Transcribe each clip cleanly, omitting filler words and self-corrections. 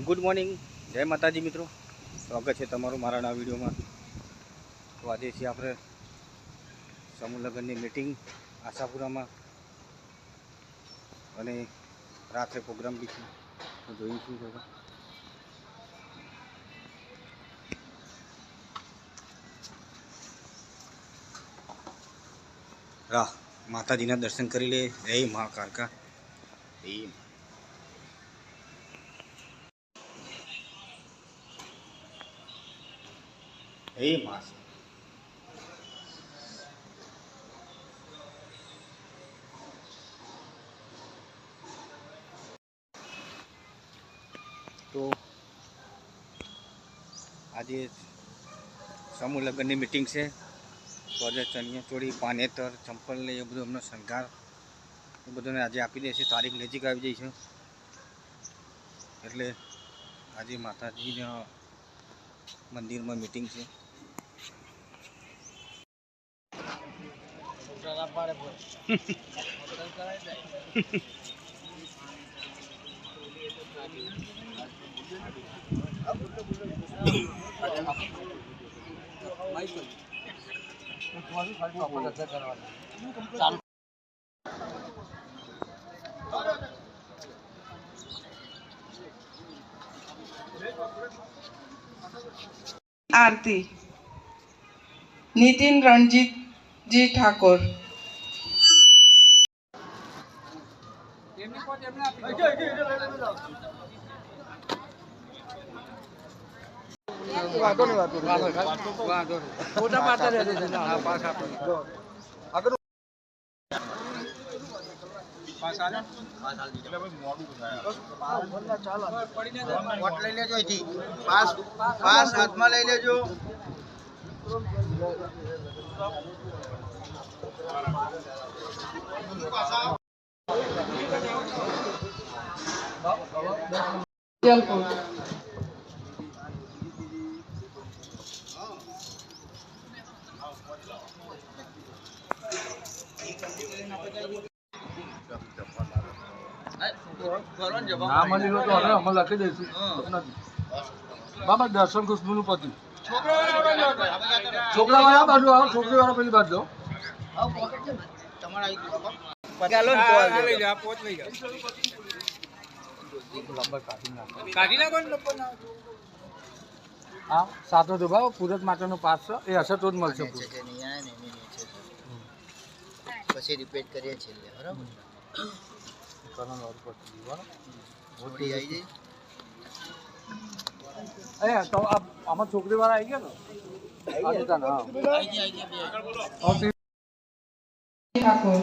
Good morning, જય માતાજી મિત્રો. સ્વાગત છે તમારું મારા નવા વિડીયોમાં. તો આજે છે આપણે સમૂહ લગ્નની મીટિંગ આશાપુરામાં અને રાત્રે પ્રોગ્રામ બી છે. તો જોઈશું તો રાહ માતાજીના દર્શન કરી લે. જય મા કાળકા. હે માસ તો આજે સમૂહ લગ્નની મીટિંગ છે. તો આજે ચણિયા ચોળી, પાનેતર, ચંપલ ને એ બધું એમનો શણગાર એ બધાને આજે આપી દે છે. તારીખ નજીક આવી જાય છે એટલે આજે માતાજીના મંદિરમાં મીટિંગ છે. आरती नितिन रणजीत जी ठाकुर લઈ લેજો, પાસ હાથમાં લઈ લેજો. લખી દઈશું બાબા. દર્શન ખુશ્બુનું પતિ છોકરા વાળા બાજુ આવો, છોકરી વાળા પેલી બાજુ હા. સાતો તો ભાવ પૂરત માટેનો પાસ છે, એ હશે તો જ મળશે. પછી રિપીટ કરીએ છીએ બરાબર. તો આમાં છોકરી વાળા આવી ગયા ને. ठाकुर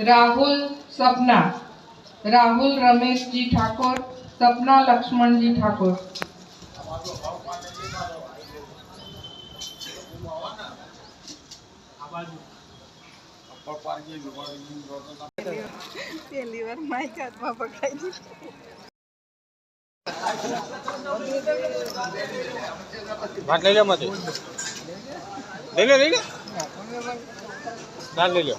राहुल सपना, राहुल रमेश जी ठाकुर, सपना लक्ष्मण जी ठाकुर. पहली बार माइक हाथમાં પકડાઈ દીધું. ભાત લઈ લો, મત લઈ લો, લઈ લો, દાળ લઈ લો.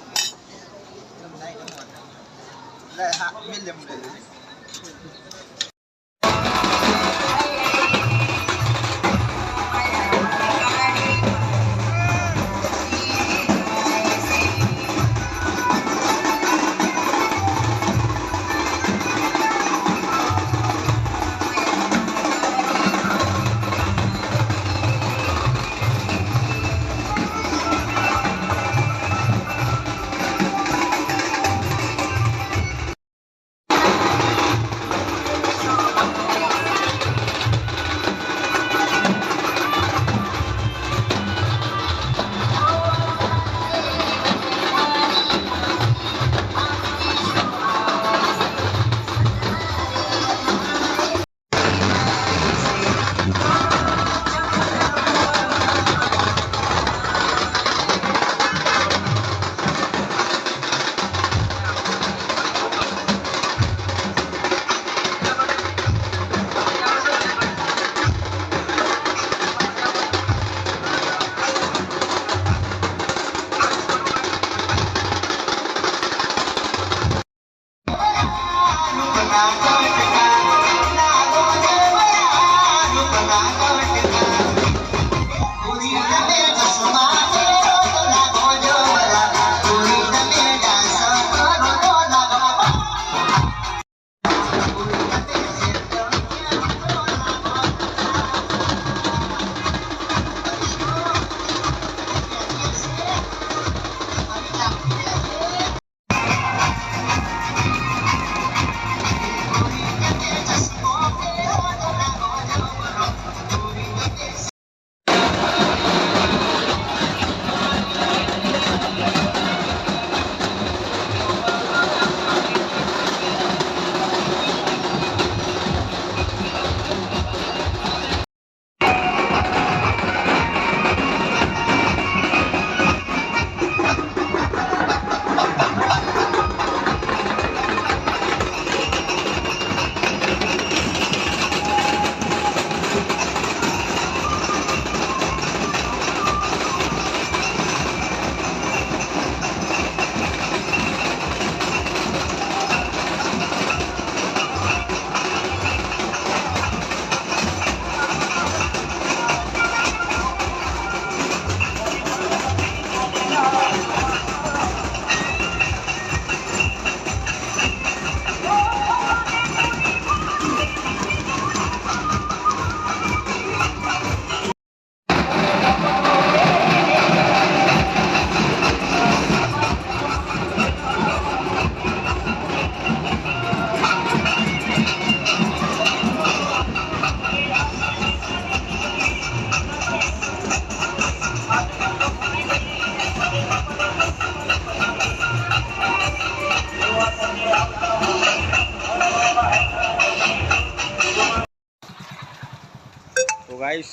ગાઈસ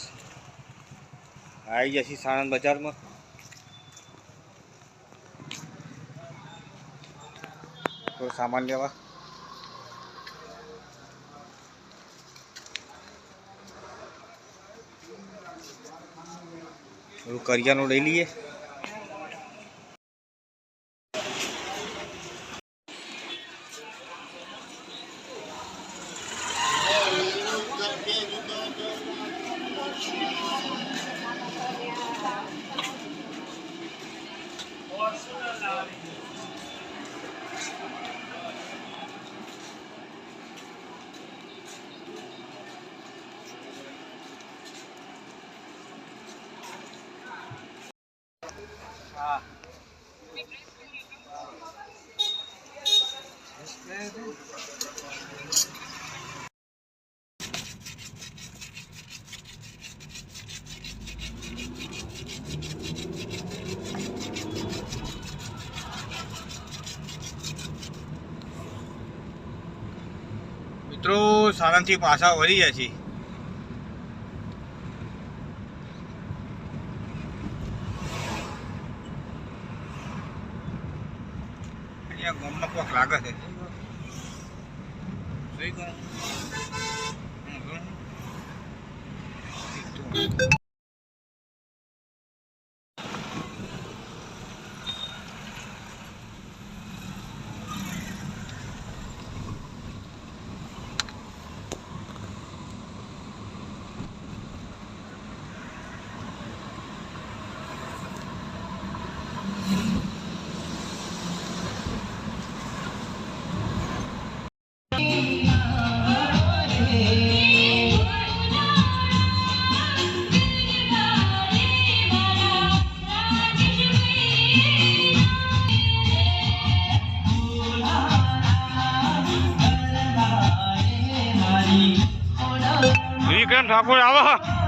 આવી જશે સાણંદ બજારમાં. થોડો સામાન લેવા. થોડું કરિયાનું લઈ લઈએ. હા મિત્રો સાણંદથી પાછા વળી જાય છે. અહીંયા ગામમાં કોક લાગે છે. વિક્રમ ઠાકોર આવો.